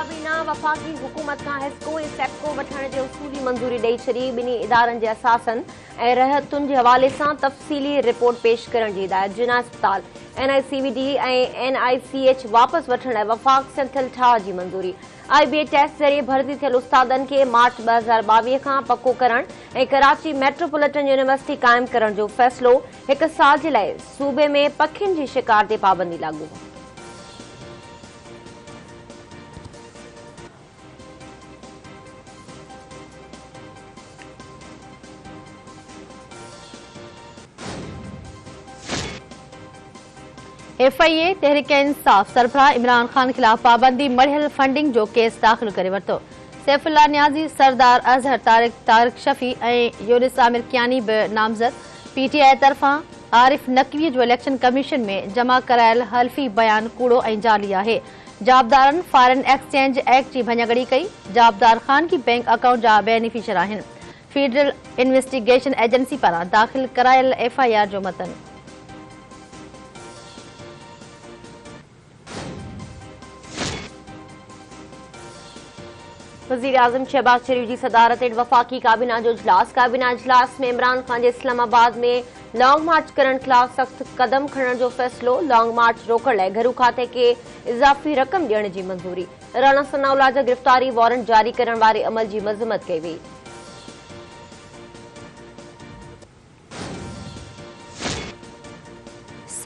काबीना वफ़ाक़ी हुकूमत खां हिस्को ऐं सेप्को वठण जी उसूली मंज़ूरी ॾेई छॾी। ॿिन्ही इदारनि जे असासनि ऐं रहतुनि जे हवाले सां तफ़सीली रिपोर्ट पेश करण जी हिदायत। जिना अस्पताल, NICVD ऐं NICH वापसि वठण लाइ वफ़ाक़ सेंथल ठाह जी मंज़ूरी। IBA टेस्ट ज़रिए भर्ती थियल उस्तादनि खे मार्च 2022 खां पको करण ऐं कराची मेट्रोपॉलिटन यूनिवर्सिटी क़ाइमु करण जो फ़ैसिलो। 1 साल जे लाइ सूबे में पखियुनि जी शिकार ते पाबंदी लागू। FIA तहरीक इंसाफ सरबराह इमरान खान खिलाफ पाबंदी मड़ियल फंडिंग जो केस दाख़िल करे वरितो। सैफुल्लाह नियाज़ी, सरदार अज़हर, तारिक शफ़ी ऐं यूनिस आमिर कियानी बि नामज़द। PTI तरफ़ां आरिफ नक़वी जो इलेक्शन कमीशन में जमा करायल हल्फ़ी बयान कूड़ो ऐं जाली आहे। जाबदारनि फॉरेन एक्सचेंज एक्ट जी भञगड़ी कई। जाबदार ख़ानगी बैंक अकाउंट जा बेनिफिशियर आहिनि। फेडरल इन्वेस्टिगेशन एजेंसी पारां दाख़िल करायल FIR जो मतन। वज़ीर आज़म शहबाज शरीफ जी सदारत हेठि वफ़ाक़ी काबीना जो इजलास। काबीना इजलास में इमरान खान जे इस्लामाबाद में लॉन्ग मार्च करण ख़िलाफ़ सख़्त क़दम खणण जो फ़ैसिलो। लॉन्ग मार्च रोकण लाइ घरू खाते खे इज़ाफ़ी रक़म ॾियण जी मंज़ूरी। राणा सनाउल्लाह जा गिरफ़्तारी वारंट जारी करण वारे अमल जी मज़म्मत कई वई।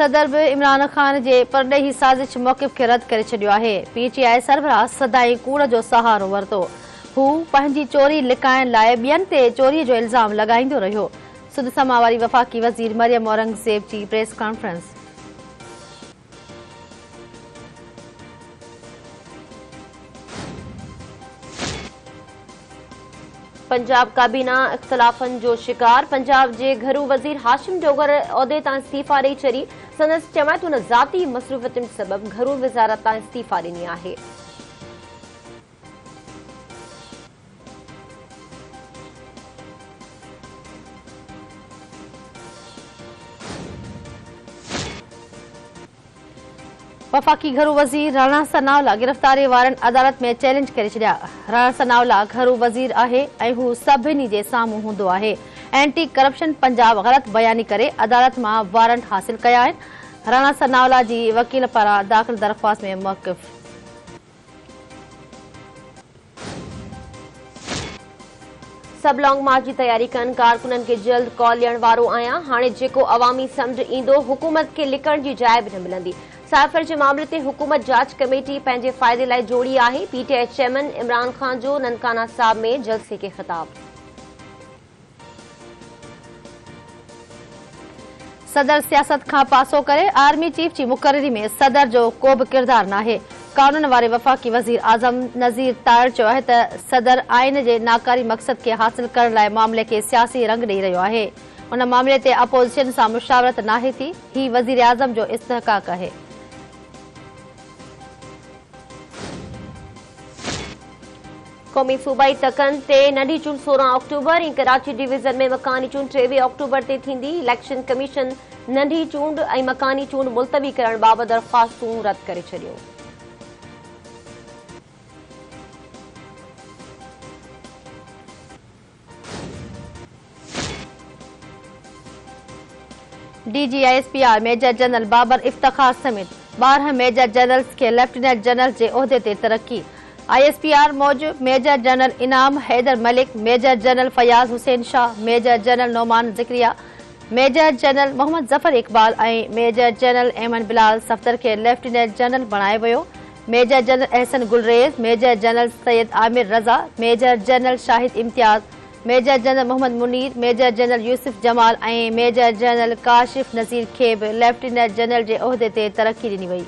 सदर बि इमरान खान जे परॾेही साज़िश मौक़िफ़ खे रद्द करे छॾियो आहे। PTI सरबराह सदाईं कूड़ जो सहारो वरितो। हू पंहिंजी चोरी लिकाइण लाइ ॿियनि ते चोरीअ जो इल्ज़ाम लॻाईंदो रहियो। सुद समा वारी वफ़ाक़ी वज़ीर मरियम औरंगज़ेब जी प्रेस कॉन्फ्रेंस। पंजाब काबीना इख़्तिलाफ़नि जो शिकार। पंजाब जे घरू वज़ीर हाशिम डोगर उहिदे तां इस्तीफ़ा ॾेई छॾी। संदसि चवां त हुन ज़ाती मसरूफ़ियतुनि सबबि घरू वज़ारत तां इस्तीफ़ा ॾिनी आहे। वफ़ाक़ी घरू वज़ीर राणा सनाउल्लाह गिरफ़्तारी वारनि अदालत में चैलेंज करे छॾिया। राणा सनाउल्लाह घरू वज़ीर आहे ऐं हू सभिनी जे साम्हूं हूंदो आहे। एंटी करप्शन पंजाब ग़लति बयानी करे अदालत मां वारंट हासिल कया आहिनि। राणा सनाउल्लाह जी वकील पारां दाख़िल दरख़्वास्त में मौक़िफ़। सभु लॉन्ग मार्च जी तयारी कनि। कारकुननि खे जल्द कॉल ॾियण वारो आहियां। हाणे जेको अवामी समुझ ईंदो, हुकूमत खे लिकण जी जाइ बि न मिलंदी। साइफ़र जे मामले ते हुकूमत जांच कमेटी पंहिंजे फ़ाइदे लाइ जोड़ी आहे। PTI चेयरमैन इमरान खान जो ननकाना साहब में जलसे खे ख़िताब। सदर सियासत खां पासो करे आर्मी चीफ जी मुक़ररी में सदर जो को बि किरदार नाहे। कानून वारे वफ़ाक़ी वज़ीर आज़म नज़ीर तार चयो आहे त सदर आइन जे नाकारी मक़सद खे हासिल करण लाइ मामले खे सियासी रंग ॾेई रहियो आहे। उन मामले ते अपोज़िशन सां मुशावरत नाहे थी। ही वज़ीर आज़म जो इस्तेहक़ाक़ आहे। क़ौमी सूबाई तकनि ते नंढी चूंड 16 अक्टूबर ऐं कराची डिवीज़न में मकानी चूंड 23 अक्टूबर ते थींदी। इलेक्शन कमीशन नंढी चूंड ऐं मकानी चूंड मुलतवी करण बाबति दरख़्वास्तूं रद्द करे छॾियो। DG ISPR major general Babar Iftikhar समेत 12 मेजर जनरल्स खे लेफ्टिनेंट जनरल जे उहिदे ते तरक्की। ISPR मौजूद major general Inam Haider Malik, major general Fayyaz Hussain Shah, major general Noman Zakaria, major general Mohammad Zafar Iqbal ऐं मेजर जनरल एमन बिलाल सफ़दर खे लेफ्टिनेंट जनरल बणायो वियो। Major general Ahsan Gulrez, major general Syed Amir Raza, major general Shahid Imtiaz, major general Mohammad Munir, major general Yusuf Jamal ऐं मेजर जनरल काशिफ नज़ीर खे बि लेफ्टिनेंट जनरल जे उहिदे ते तरक्की ॾिनी वई।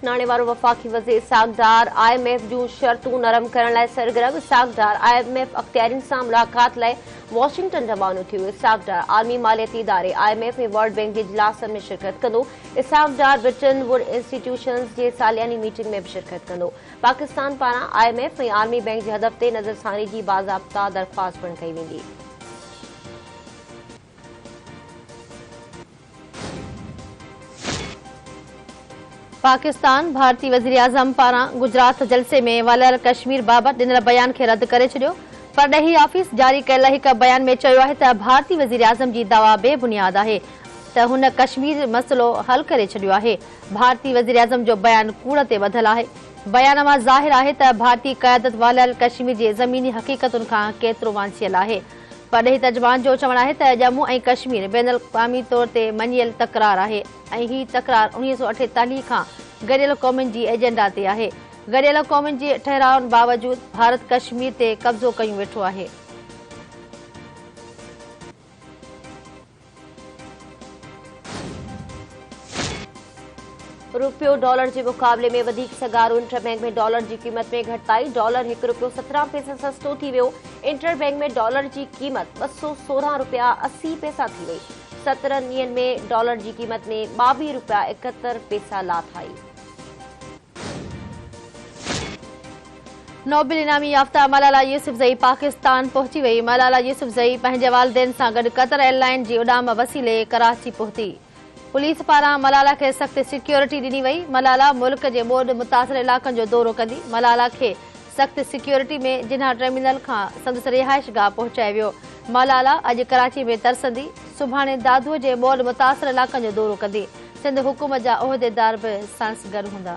नाणे वारो वफ़ाक़ी वज़ीर इसहाक़ डार IMF जूं शर्तूं नरम करण लाइ सरगर्म। इसहाक़ डार IMF अख़्तियारियुनि सां मुलाक़ात लाइ वॉशिंगटन रवानो थियो। इसहाक़ डार आलमी मालियाती इदारे IMF ऐं वर्ल्ड बैंक जे इजलासनि में शिरकत कंदो। इसहाक़ डार Britain would institutions J सालियानी meeting में बि शिरकत कंदो। पाकिस्तान पारां IMF ऐं आलमी बैंक जे हदफ़ ते नज़रसानी जी बाज़ाब्ता दरख़्वास्त पिणु कई वेंदी। पाकिस्तान भारतीय वज़ीर आज़म पारां गुजरात जलसे में वलर कश्मीर बाबति ॾिनल बयान खे रद्द करे छॾियो। परॾेही ऑफिस जारी कयल हिक बयान में चयो आहे त भारतीय वज़ीर आज़म जी दावा बेबुनियाद आहे त हुन कश्मीर मसइलो हल करे छॾियो आहे। भारतीय वज़ीर आज़म जो बयान कूड़ ते ॿधल आहे। बयान मां ज़ाहिर आहे त भारतीय क़यादत वालियल कश्मीर जे ज़मीनी हक़ीक़तुनि खां केतिरो वांछियल आहे। परॾेही तर्जुमान जो चवणु आहे त जम्मू ऐं कश्मीर बैन अक़वामी तौर ते मञियल तकरार आहे ऐं हीअ तकरार 1948 खां गॾियल क़ौमुनि जी एजेंडा ते आहे। गॾियल क़ौमुनि जे ठहिराउनि बावजूदि भारत कश्मीर ते कब्ज़ो कयूं वेठो आहे। रुपयो डॉलर के मुकाबले में वधीक सगारो। इंटरबैंक में डॉलर की कीमत में घटाई। डॉलर 1 रुपयो 17 पैसा सस्तो थी वियो। इंटरबैंक में डॉलर की कीमत 216 रुपया 80 पैसा थी वई। 17 ॾींहनि में डॉलर की कीमत में 22 रुपया 71 पैसा लाथ आई। नोबेल इनामी याफ्ता मलाला यूसुफज़ई पाकिस्तान पहुची वई। मलाला यूसुफज़ई पंहिंजे वालिदेन सां गॾु कतर एयरलाइन जी उॾाम वसीले कराची पहुती। पुलिस पारां मलाला खे सख़्त सिक्योरिटी ॾिनी वई। मलाला मुल्क जे ॿोॾि मुतासिर इलाक़नि जो दौरो कंदी। मलाला खे सख़्त सिक्योरिटी में जिन्हा टर्मिनल खां संदसि रिहाइशगाह पहुचायो वियो। मलाला अॼु कराची में तरसंदी। सुभाणे दादूअ जे ॿोॾि मुतासिर इलाक़नि जो दौरो कंदी। सिंध हुकूमत जा उहिदेदार बि संस गॾु हूंदा।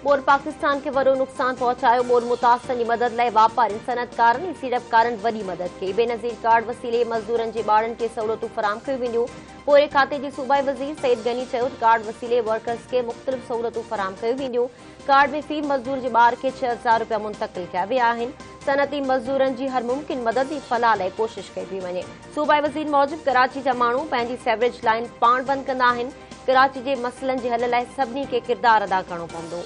बोर पाकिस्तान के वॾो नुक़सान पहुचायो। बोर मुतासिरनि जी मदद लाइ वापारियुनि सनअतकारनि ऐं सीड़पकारनि वॾी मदद कई। बेनज़ीर कार्ड वसीले मज़दूरनि जे ॿारनि खे सहूलियतूं फ़राहम कयूं वेंदियूं। पोएं खाते जी सूबाई वज़ीर सईद गनी चयो त कार्ड वसीले वर्कर्स खे मुख़्तलिफ़ सहूलियतूं फ़राहम कयूं वेंदियूं। कार्ड में फ़ी मज़दूर जे ॿार खे 6000 रुपया मुंतक़िल कया विया आहिनि। सनअती मज़दूरनि जी हर मुमकिन मदद ऐं फलाह लाइ कोशिश कई पई वञे। सूबाई वज़ीर मूजिबि कराची जा माण्हू पंहिंजी सेवरेज लाइन पाण बंदि कंदा आहिनि। कराची जे मसइलनि जे हल लाइ सभिनी खे किरदारु अदा करणो पवंदो।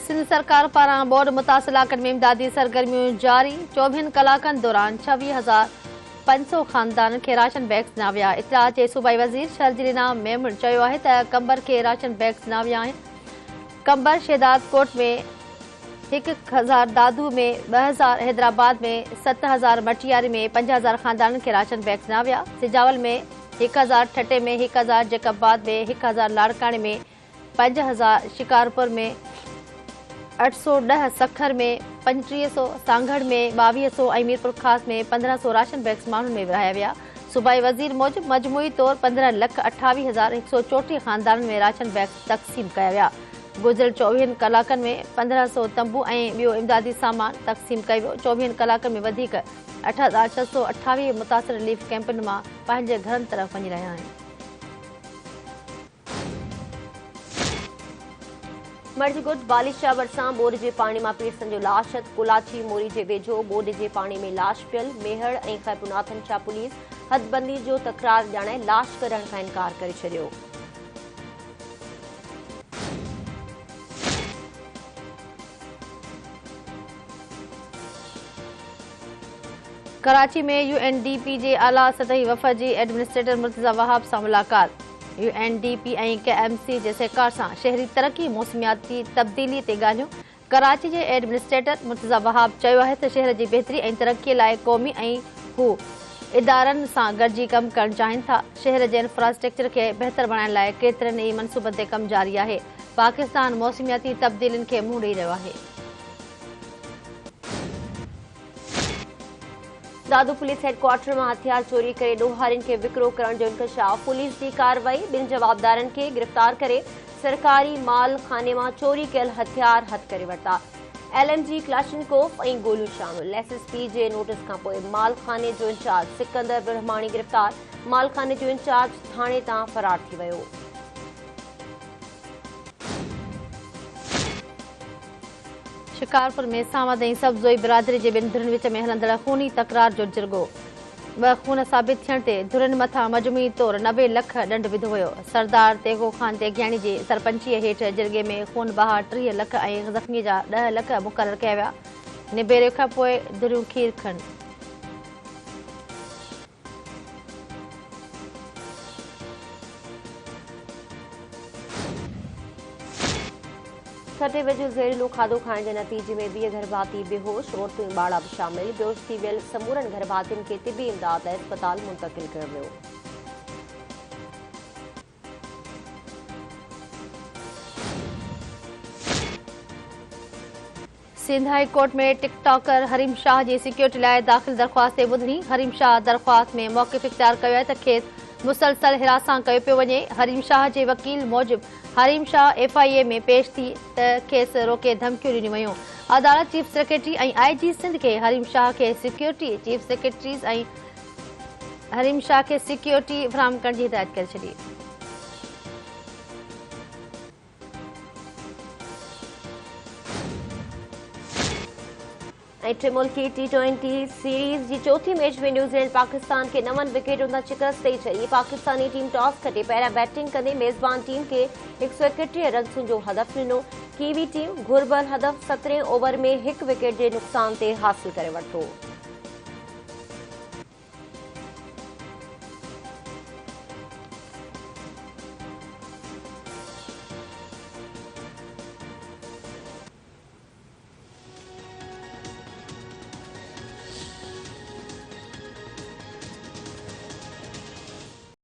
सिंध सरकार पारां ॿोॾि मुतासिर इलाक़नि में इमदादी सरगर्मियूं जारी। 24 कलाकनि दौरान 26,500 ख़ानदाननि खे राशन बैग्स ॾिना विया। इतलाह जे सूबाई वज़ीर शर्जीलिना मेमन चयो आहे त कंबर खे राशन बैग्स ॾिना विया आहिनि। कंबर शहदाद कोट में 1000, दादू में 2000, हैदराबाद में 7000, मटियारी में 5000 ख़ानदाननि खे राशन बैग्स ॾिना विया। सिजावल में 1000, ठटे में 1000, जैकबाद में 1000, लाड़काणे में 5000, शिकारपुर में 810, सखर में 3500, सांगड़ में 2200 ऐं मीरपुर ख़ास में 1500 राशन बैग्स माण्हुनि में विरहाया विया। सूबाई वज़ीर मूजिबि मजमूई तौर 15,28,134 ख़ानदाननि में राशन बैग्स तक़सीम कया विया। गुज़िरियल 24 कलाकनि में 1500 तंबू ऐं ॿियो इमदादी सामान तक़सीम कयो वियो। 24 कलाकनि में वधीक 8,628 मुतासिर रिलीफ कैंपनि मां पंहिंजे घरनि तरफ़ वञी रहिया आहिनि। मर्जगुट बालिशा भरिसां ॿोॾि जे पाणी मां पीड़ितनि जो लाश। कुलाची मोरी जे वेझो ॿोॾि जे पाणी में लाश पियल। मेहड़ ऐं ख़ैबुनाथन शाह पुलिस हदबंदी जो तकरार ॼाणाए लाश कढण खां इनकार करे छॾियो। कराची में UNDP जे आला सतही वफ़द जी एडमिनिस्ट्रेटर मुर्तज़ा वहाब सां मुलाक़ात। UNDP ऐं KMC जे सहकार सां शहरी तरक़ी मौसमियाती तब्दीली ते ॻाल्हियूं। कराची जे एडमिनिस्ट्रेटर मुर्तज़ा वहाब चयो आहे त शहर जी बहितरी ऐं तरक़ीअ लाइ क़ौमी ऐं हू इदारनि सां गॾिजी कमु करणु चाहिनि था। शहर जे इंफ्रास्ट्रक्चर खे बहितर बणाइण लाइ केतिरनि ई मनसूबनि ते कमु जारी आहे। पाकिस्तान मौसमियाती तब्दीलियुनि खे मुंहुं ॾेई रहियो आहे। दादू पुलिस हेडक्वार्टर में हथियार चोरी करे ॾोहारियुनि खे विकिरो करण जो इंकशाफ। पुलिस की कार्रवाई। 2 जवाबदारनि खे गिरफ़्तार करे सरकारी माल खाने में चोरी कयल हथियार हथ करे वरिता। LMG क्लाशनकोफ ऐं गोलियूं शामिल। SSP जे नोटिस खां पोइ माल खाने जो इंचार्ज सिकंदर ब्रह्माणी गिरफ़्तार। माल खाने जो इंचार्ज थाणे तां फरार थी वियो। शिकारपुर में सामद ऐं सब्ज़ोई बिरादरी जे ॿिनि धुरनि विच में हलंदड़ खूनी तकरार जो जिरगो। 2 खून साबित थियण ते धुरनि मथां मजमूई तौर 90 लख ॾंढ विधो वियो। सरदार तेगो ख़ान तेगियाणी जे सरपंचीअ हेठि जिरगे में खून बहा 30 लख ऐं ज़ख़्मी जा 10 लख मुक़ररु कया विया। निबेरे खां पोइ धुरियूं खीर खण। सटे वेझो ज़हरीलो खाधो खाइण जे नतीजे में 2 गर्भवती बेहोश, औरतूं ऐं ॿार बि शामिल। बेहोश थी वियल समूरनि गर्भवतियुनि खे तिबी इमदाद लाइ अस्पताल मुंतक़िल कयो वियो। सिंध हाई कोर्ट में टिकटॉकर हरीम शाह जी सिक्योरिटी लाइ दाख़िल दरख़्वास्त ते ॿुधणी। हरीम शाह दरख़्वास्त में मौक़िफ़ इख़्तियार कयो आहे त खेसि मुसलसल हिरासां कयो पियो वञे। हरीम शाह जे वकील मूजिबि हरीम शाह FIA में पेश थी त खेसि रोके धमकियूं ॾिनियूं वयूं। अदालत चीफ सेक्रेटरी ऐं IG सिंध खे हरीम शाह खे सिक्योरिटी चीफ सेक्रेटरीज़ ऐं हरीम शाह खे सिक्योरिटी फराहम करण जी हिदायत करे छॾी। मुल्की T20 सीरीज़ जी चौथी मैच में न्यूज़ीलैंड पाकिस्तान के 9 विकेटुनि सां शिकस्त ॾेई छॾी। पाकिस्तानी टीम टॉस खटे पहिरियां बैटिंग कंदे मेज़बान टीम खे 131 रन्सुनि जो हदफ़ ॾिनो। कीवी टीम घुरिबल हदफ़ 17 ओवर में 1 विकेट जे नुक़सान ते हासिल करे वरितो।